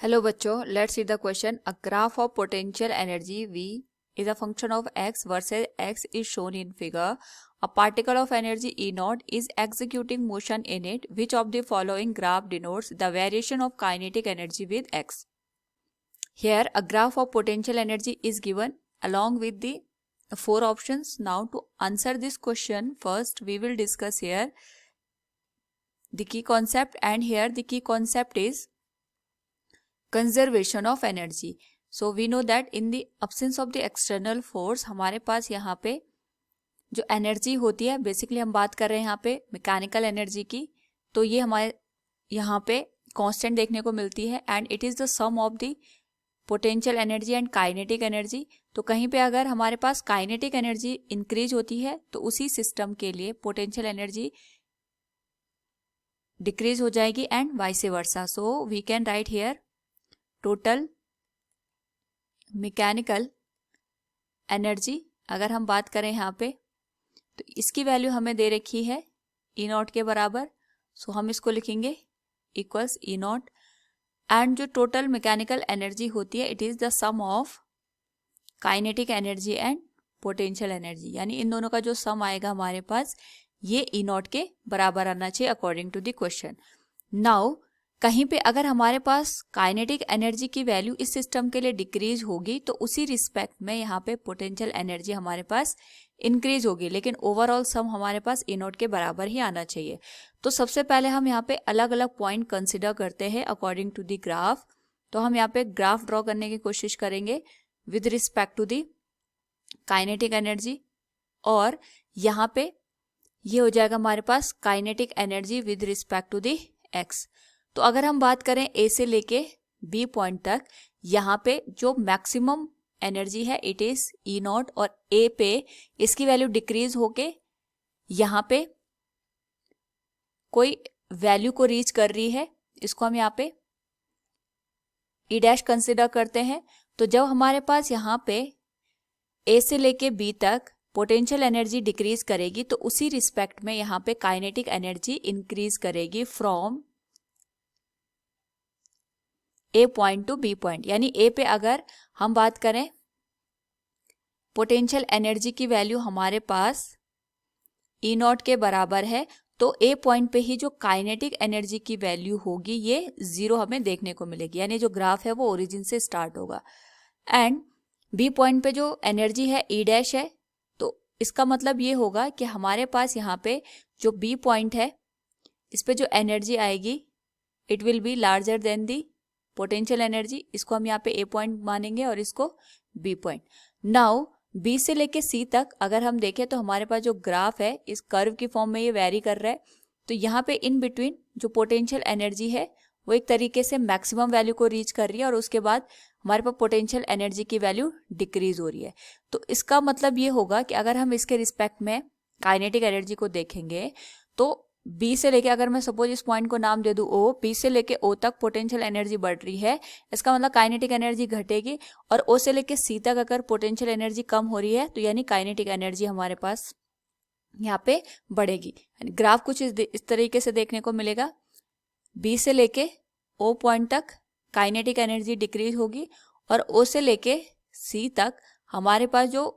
Hello बच्चों, let's see the question. A graph of potential energy V is a function of x versus x is shown in figure. A particle of energy E naught is executing motion in it. Which of the following graph denotes the variation of kinetic energy with x? Here a graph of potential energy is given along with the four options. Now to answer this question, first we will discuss here the key concept, and here the key concept is conservation of energy. So we know that in the absence of the external force हमारे पास यहाँ पे जो energy होती है, basically हम बात कर रहे हैं यहाँ पे मैकेनिकल एनर्जी की, तो ये हमारे यहाँ पे कांस्टेंट देखने को मिलती है and it is the sum of the potential energy and kinetic energy. तो कहीं पे अगर हमारे पास काइनेटिक एनर्जी इंक्रीज होती है तो उसी सिस्टम के लिए पोटेंशियल एनर्जी डिक्रीज हो जाएगी and vice versa. So we can write here total mechanical energy. अगर हम बात करें यहाँ पे तो इसकी वैल्यू हमें दे रखी है ई नॉट के बराबर. सो हम इसको लिखेंगे इक्वल्स ई नॉट, एंड जो टोटल मैकेनिकल एनर्जी होती है it is the sum of kinetic energy and potential energy, यानी इन दोनों का जो सम आएगा हमारे पास ये ई नॉट के बराबर आना चाहिए according to the question. Now कहीं पे अगर हमारे पास काइनेटिक एनर्जी की वैल्यू इस सिस्टम के लिए डिक्रीज होगी तो उसी रिस्पेक्ट में यहाँ पे पोटेंशियल एनर्जी हमारे पास इंक्रीज होगी, लेकिन ओवरऑल सम हमारे पास ई नॉट के बराबर ही आना चाहिए. तो सबसे पहले हम यहाँ पे अलग अलग पॉइंट कंसिडर करते हैं अकॉर्डिंग टू द ग्राफ. तो हम यहाँ पे ग्राफ ड्रॉ करने की कोशिश करेंगे with respect to the kinetic energy, और यहाँ पे ये हो जाएगा हमारे पास kinetic energy with respect to the x. तो अगर हम बात करें ए से लेके बी पॉइंट तक, यहाँ पे जो मैक्सिमम एनर्जी है इट इज ई नॉट, और ए पे इसकी वैल्यू डिक्रीज होके यहाँ पे कोई वैल्यू को रीच कर रही है, इसको हम यहाँ पे ई डैश कंसिडर करते हैं. तो जब हमारे पास यहाँ पे ए से लेके बी तक पोटेंशियल एनर्जी डिक्रीज करेगी तो उसी रिस्पेक्ट में यहाँ पे काइनेटिक एनर्जी इंक्रीज करेगी from A point to B point. यानी ए पे अगर हम बात करें पोटेंशियल एनर्जी की वैल्यू हमारे पास ई नॉट के बराबर है, तो ए पॉइंट पे ही जो काइनेटिक एनर्जी की वैल्यू होगी ये जीरो हमें देखने को मिलेगी, यानी जो ग्राफ है वो ओरिजिन से स्टार्ट होगा. एंड बी पॉइंट पे जो एनर्जी है ई डैश है, तो इसका मतलब ये होगा कि हमारे पास यहाँ पे जो बी पॉइंट है इस पे जो एनर्जी आएगी it will be larger than the potential energy. इसको हम यहाँ पे ए पॉइंट मानेंगे और इसको बी पॉइंट. नाउ बी से लेके सी तक अगर हम देखें तो हमारे पास जो ग्राफ है इस कर्व की फॉर्म में ये वेरी कर रहा है. तो यहाँ पे इन बिटवीन जो पोटेंशियल एनर्जी है वो एक तरीके से मैक्सिमम वैल्यू को रीच कर रही है और उसके बाद हमारे पास पोटेंशियल एनर्जी की वैल्यू डिक्रीज हो रही है. तो इसका मतलब ये होगा कि अगर हम इसके रिस्पेक्ट में काइनेटिक एनर्जी को देखेंगे तो बी से लेके, अगर मैं सपोज इस पॉइंट को नाम दे दूं ओ, बी से लेके ओ तक पोटेंशियल एनर्जी बढ़ रही है, इसका मतलब काइनेटिक एनर्जी घटेगी. और ओ से लेके सी तक अगर पोटेंशियल एनर्जी कम हो रही है तो यानी काइनेटिक एनर्जी हमारे पास यहाँ पे बढ़ेगी. ग्राफ कुछ इस तरीके से देखने को मिलेगा. बी से लेके ओ पॉइंट तक काइनेटिक एनर्जी डिक्रीज होगी और ओ से लेके सी तक हमारे पास जो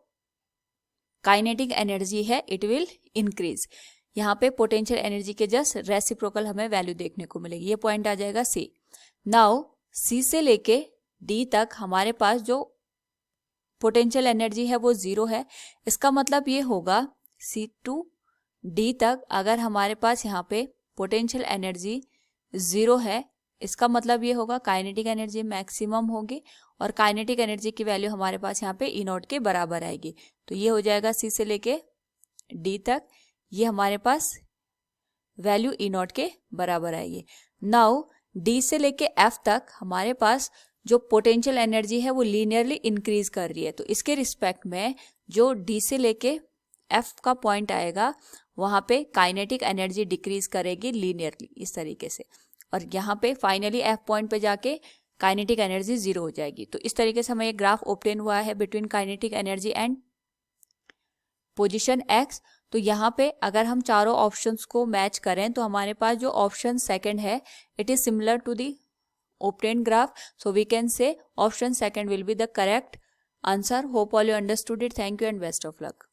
काइनेटिक एनर्जी है इट विल इंक्रीज. यहाँ पे पोटेंशियल एनर्जी के जस्ट रेसिप्रोकल हमें वैल्यू देखने को मिलेगी. ये पॉइंट आ जाएगा सी. नाउ सी से लेके डी तक हमारे पास जो पोटेंशियल एनर्जी है वो जीरो है. इसका मतलब ये होगा सी टू डी तक अगर हमारे पास यहाँ पे पोटेंशियल एनर्जी जीरो है, इसका मतलब ये होगा काइनेटिक एनर्जी मैक्सिमम होगी और काइनेटिक एनर्जी की वैल्यू हमारे पास यहाँ पे ई नॉट के बराबर आएगी. तो ये हो जाएगा सी से लेके डी तक, ये हमारे पास वैल्यू ई नॉट के बराबर आएगी. नाउ डी से लेके एफ तक हमारे पास जो पोटेंशियल एनर्जी है वो लीनियरली इंक्रीज कर रही है. तो इसके रिस्पेक्ट में जो डी से लेके एफ का पॉइंट आएगा वहां पे काइनेटिक एनर्जी डिक्रीज करेगी लीनियरली इस तरीके से, और यहाँ पे फाइनली एफ पॉइंट पे जाके काइनेटिक एनर्जी जीरो हो जाएगी. तो इस तरीके से हमें ये ग्राफ ऑब्टेन हुआ है between kinetic energy and position x. तो यहाँ पे अगर हम चारों ऑप्शंस को मैच करें तो हमारे पास जो ऑप्शन सेकंड है it is similar to the obtained graph. So we can say option second will be the correct answer. Hope all you understood it. Thank you and best of luck.